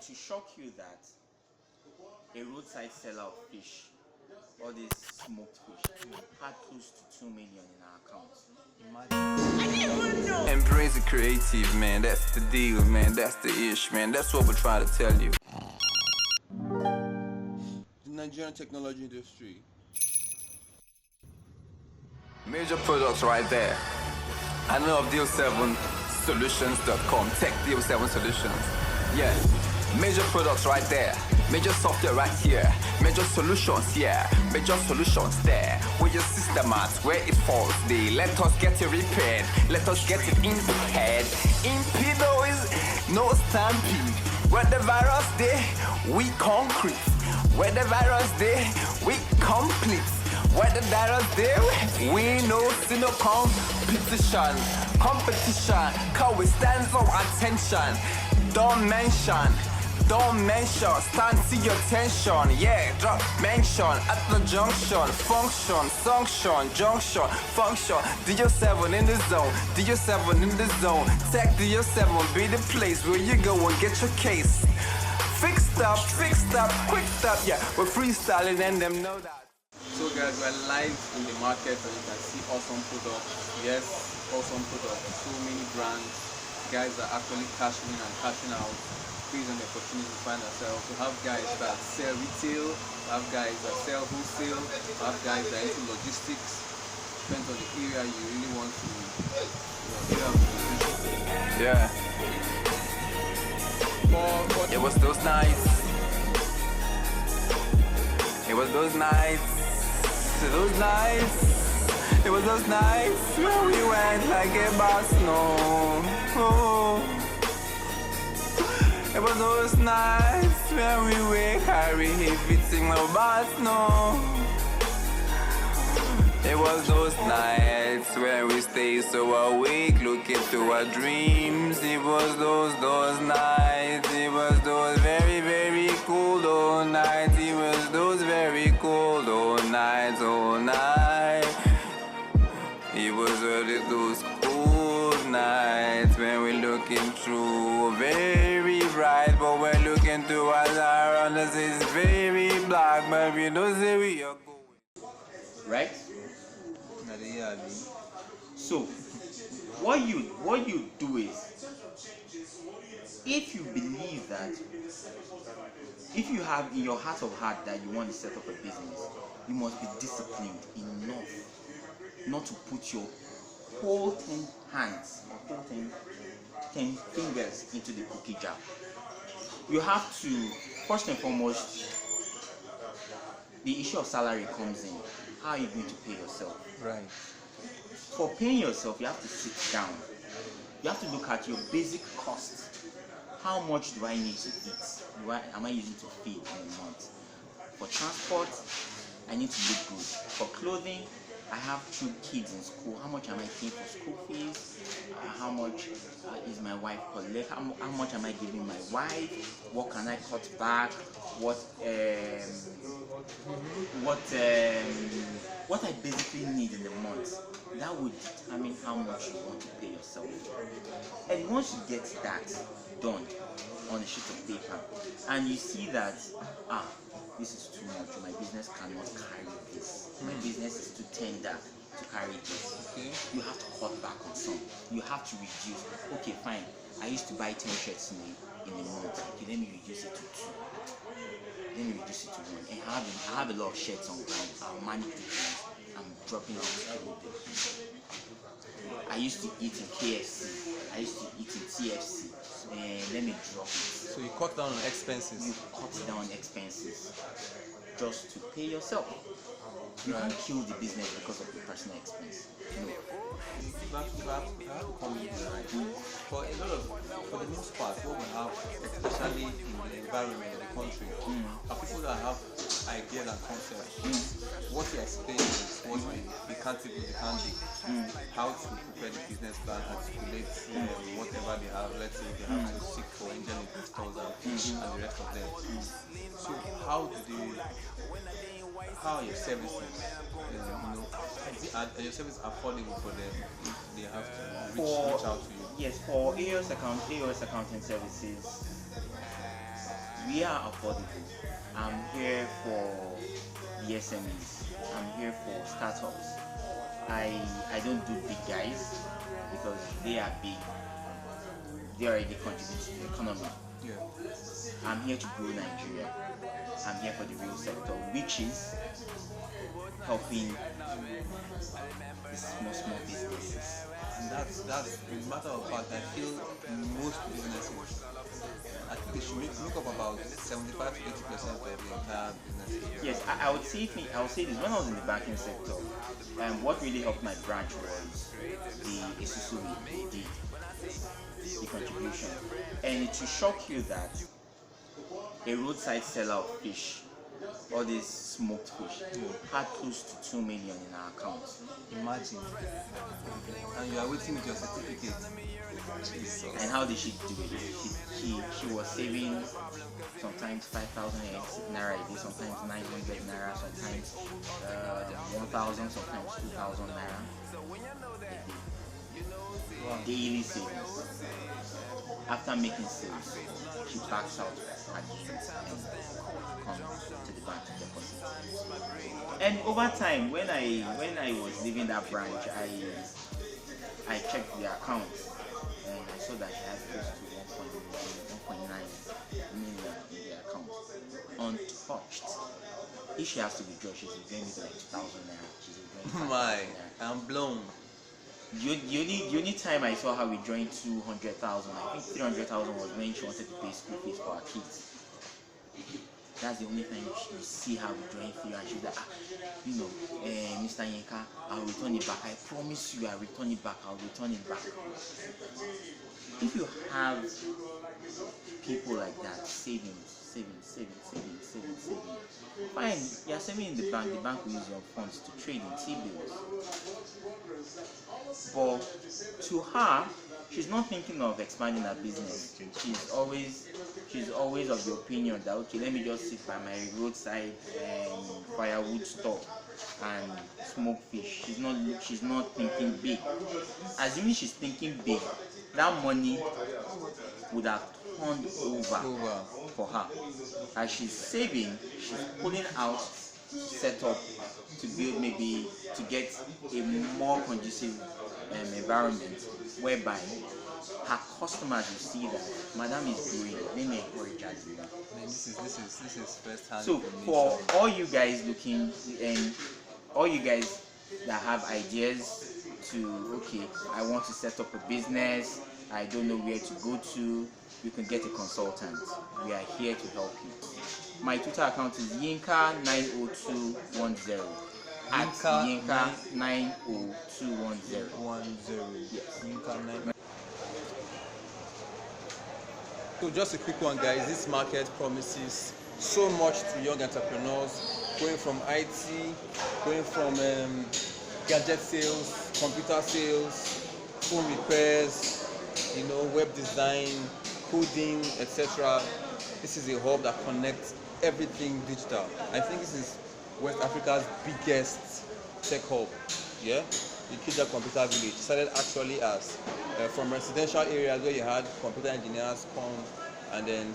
should shock you that a roadside seller of fish, all these smoked fish, had close to 2 million in our account. Imagine. Embrace the creative, man. That's the deal, man. That's the ish, man. That's what we're trying to tell you. The Nigerian technology industry. Major products right there. I know of deal7solutions.com. Tech Deal7 Solutions. Yeah. Major products right there. Major software right here. Major solutions here. Major solutions there. Where your system at, where it falls there. Let us get it repaired. Let us get it impaired. Impedo is no stampede. Where the virus there, we concrete. Where the virus there, we complete. Where the virus there, we know see no competition. Competition, cause we stand for attention. Don't mention, stand see your tension. Yeah, drop mention at the junction. Function, function. DJ7 in the zone, DJ7 in the zone. Tech DJ7 be the place where you go and get your case. Fixed up, quick stop. Yeah, we're freestyling and them know that. So guys, we're live in the market and you can see awesome products. Yes, awesome products. So many brands. Guys are actually cashing in and cashing out based on the opportunity to find ourselves. We have guys that sell retail, we have guys that sell wholesale, we have guys that are into logistics. Depends on the area you really want to, Yeah. It was those nights. It was those nights. It was those nights where we went like a boss, no. Oh. It was those nights where we were carrying everything no boss, no. It was those nights where we stayed so awake, looking through our dreams. It was those nights. It was those very, very cold old nights. It was those very cold old nights, all night. It was really those cold nights when we're looking through very bright, but we're looking through our eyes. This is very black, but we don't say we are going. Right? So, what you do is, if you believe that, if you have in your heart of heart that you want to set up a business, you must be disciplined enough not to put your whole 10 hands or whole 10 fingers into the cookie jar. You have to, first and foremost, the issue of salary comes in. How are you going to pay yourself? Right. For paying yourself, you have to sit down. You have to look at your basic costs. How much do I need to eat? Am I using to feed in a month? For transport, I need to look good. For clothing, I have 2 kids in school. How much am I paying for school fees? How much is my wife collect? How much am I giving my wife? What can I cut back? What I basically need in the month. That would determine how much you want to pay yourself. And once you get that done on a sheet of paper, and you see that this is too much, my business cannot carry this, my business is too tender to carry this, Okay. you have to cut back on some. You have to reduce. Okay, fine, I used to buy 10 shirts in a month. Okay, let me reduce it to 2. Let me reduce it to 1. And I have a lot of shirts on ground. I'll manage it. I'm dropping out a little bit. I used to eat in KFC. I used to eat in TFC. And let me drop it. So you cut down on expenses. You cut down expenses just to pay yourself. You Right. can't kill the business because of your personal expense. No. You have to come in right. For the most part, what we have, especially in the environment of the country, are people that have ideas and concepts. What you explain is what they can't do. How to prepare the business plan, articulate whatever they have. Let's say they have to seek for angel investors and the rest of them. So how are your services? Are your services affordable for them if they have to reach out to you? Yes, for AOS accounting services, we are affordable. I'm here for the SMEs. I'm here for startups. I don't do big guys because they are big. They already contribute to the economy. Yeah. I'm here to grow Nigeria. I'm here for the real sector, which is helping the small businesses. And that's as a matter of fact, I feel most businesses, I think they should make up about 75 to 80% of the entire business. Yes, I would say this. When I was in the banking sector, what really helped my branch was the Isusu the contribution. And it will shock you that a roadside seller of fish, all these smoked fish, had close to 2 million in our account. Imagine. And you are waiting with your certificate. Jesus. And how did she do it? She was saving sometimes 5,000 naira a day, sometimes 900 naira, sometimes 1,000, sometimes 2,000 naira a day. Wow. Daily savings. After making sales, she backs out at the end and comes to the bank to deposit. And over time, when I was leaving that branch, I checked the account and I saw that she had close to 1.9 million in the account, untouched. If she has to withdraw, she's withdrawing it like 2,000 naira. She's withdrawing 5,000 My, naira. I'm blown. The only time I saw her withdrawing 200,000, I think 300,000 was when she wanted to pay school fees for her kids. That's the only time you see her withdrawing for you, and she's like, Mr. Yenka, I'll return it back. I promise you, I'll return it back. I'll return it back. If you have people like that, saving, fine, you're saving in the bank will use your funds to trade in T-bills. But to her, she's not thinking of expanding her business. She's always of the opinion that, okay, let me just sit by my roadside firewood store and smoke fish. She's not thinking big. Assuming she's thinking big, that money would have turned over for her. As she's saving, she's pulling out set up to build, maybe to get a more conducive environment whereby her customers will see that madam is growing, let me encourage her to do that. This is first hand. So for all you guys looking, and all you guys that have ideas to, okay, I want to set up a business, I don't know where to go to, you can get a consultant. We are here to help you. My Twitter account is Yinka90210. At Yinka90210. Yes. Yinka9. So just a quick one, guys. This market promises so much to young entrepreneurs, going from IT, going from gadget sales, computer sales, phone repairs, web design, coding, etc. This is a hub that connects everything digital. I think this is West Africa's biggest tech hub. Yeah, Ikeja Computer Village started actually as from residential areas where you had computer engineers come and then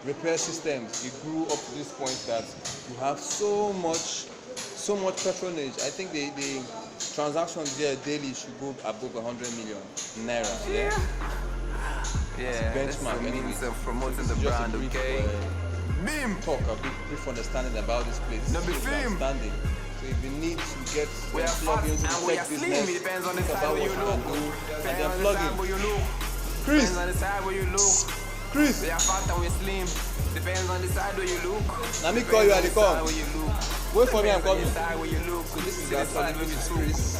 repair systems. It grew up to this point that you have so much patronage. I think the transactions there daily should go above 100 million naira. Yeah, benchmark. Anyway, promoting the brand, okay? Talk a brief understanding about this place. No, be film. Understanding. So if you need to get we are fat into and the we are tech slim. business, It depends on the think side about where what you you look. can do, and Depends then on the plug side in. where you look. Chris, Depends on the side where you look. Chris. We are fat and we are slim. Depends on the side where you look. Let me call you at the call. Where you look. Wait for me, I'm coming. Depends on the side where you look. So this is The actually side where you look. Chris.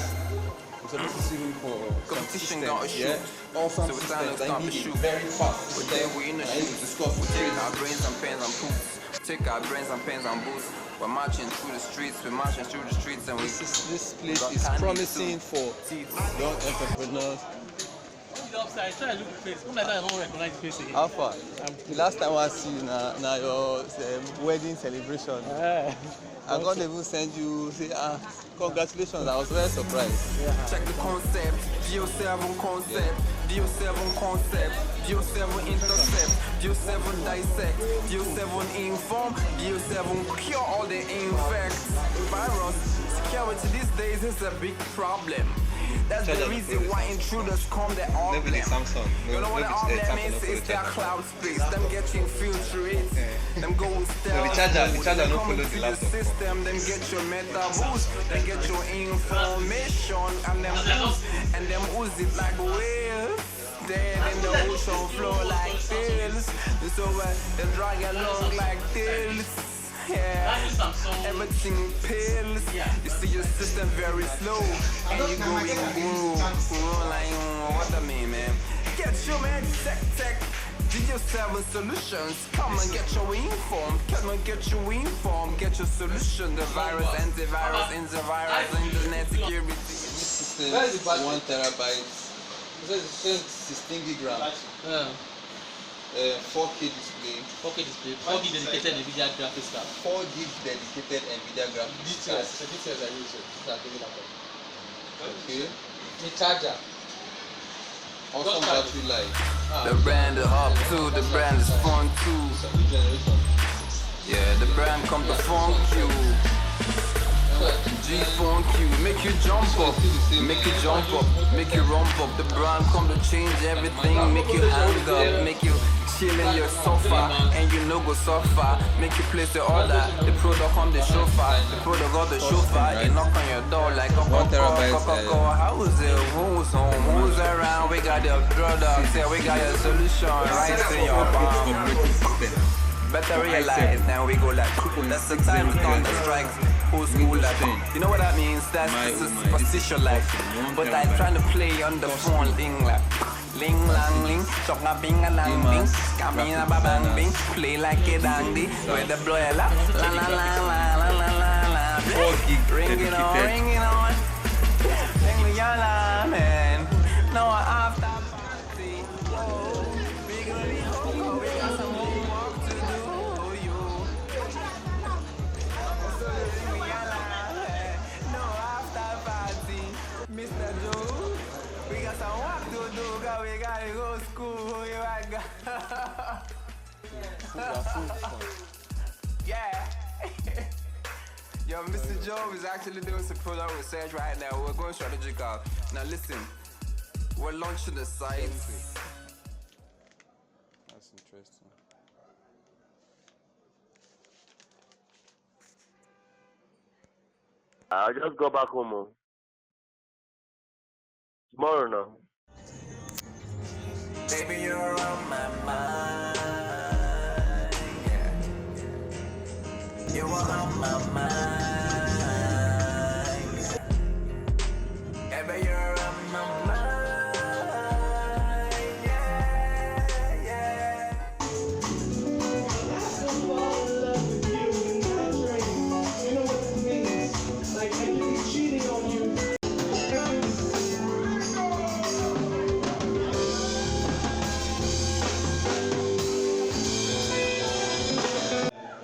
So this is even for Competition some got a systems, shoot. All some So it's time to systems. I stop need the a shoot. very fast But system. then we in the I need to shoot. discuss We with take Chris. our brains and pens and boots. Take our brains and pens and boots. We're marching through the streets. We're marching through the streets and we. This place got is candy promising too. for young entrepreneurs. Upside, try to look the face. Come like that, I don't recognize the face again. How far? The last time I see you na your wedding celebration. I can't even send you say congratulations. I was very surprised. Check the concept, G07 concept. View 7 concept, View 7 intercept, View 7 dissect, View 7 inform, View 7 cure all the infects. Virus security these days is a big problem. That's the reason why intruders come the arm Maybe the Samsung. You know what the arm is? It's their cloud space. Them get you infiltrate. Them go with stealth. the charger no come follow into the your laptop. system. Them get your meta boost. They get your information and them use it like whales. Dead in the ocean flow like tails. So they drag along like tails. Yeah, everything pills. You see your system very slow, and you go in groove. Like, what I mean, man? Get your man tech. Video 7 solutions. Come and get your informed. Come and get your informed. Get your solution. The virus, antivirus, internet security. This system is 1 terabyte. This is 16 gig RAM. 4K display. 4K display, 4G dedicated NVIDIA graphics card. 4 gig dedicated NVIDIA graphics card. Details I use it. Okay. The charger. Awesome battery life. The brand is hot too. The brand is fun too. New generation. Yeah, the brand come to funk you. G-Funk you, make you jump up, make you jump up, make you rump up. The brand come to change everything, make you hang up, make you chill in your sofa, and you no go suffer. Make you place the order, the product on the chauffeur, the product on the chauffeur. You knock on your door like a how is it? Who's home? Who's around? We got your products, yeah, we got your solution right in your palm. Better realize now we go like that's the time to thunder strikes. Old school like you know what that means? That's superstition like. But I trying to play on the phone thing like ling lang ling, chok na bing a lang bing, kamina ba bang bing, play like a dandy, with the blow la la la la la la la la. Ring it on, ring it on, ring me your line, man. No after party, whoa, we gonna be home, we got some homework to do, you. No after party, Mr. Joe, we got some work to do, cause we gotta go school, you right, yeah. Yo, Mr. Joe is actually doing some product research right now. We're going strategical. Now listen, we're launching the site. That's interesting. I'll just go back home. Oh. Tomorrow now. Baby, you're on my mind. Yeah. You're on my mind. Baby, you're on my mind. Yeah, yeah.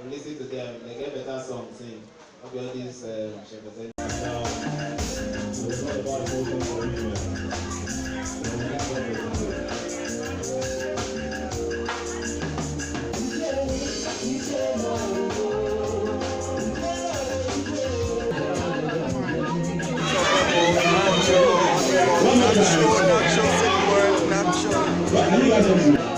Listen to them, they get better songs sing. Of all these shepherds. Not sure, not sure.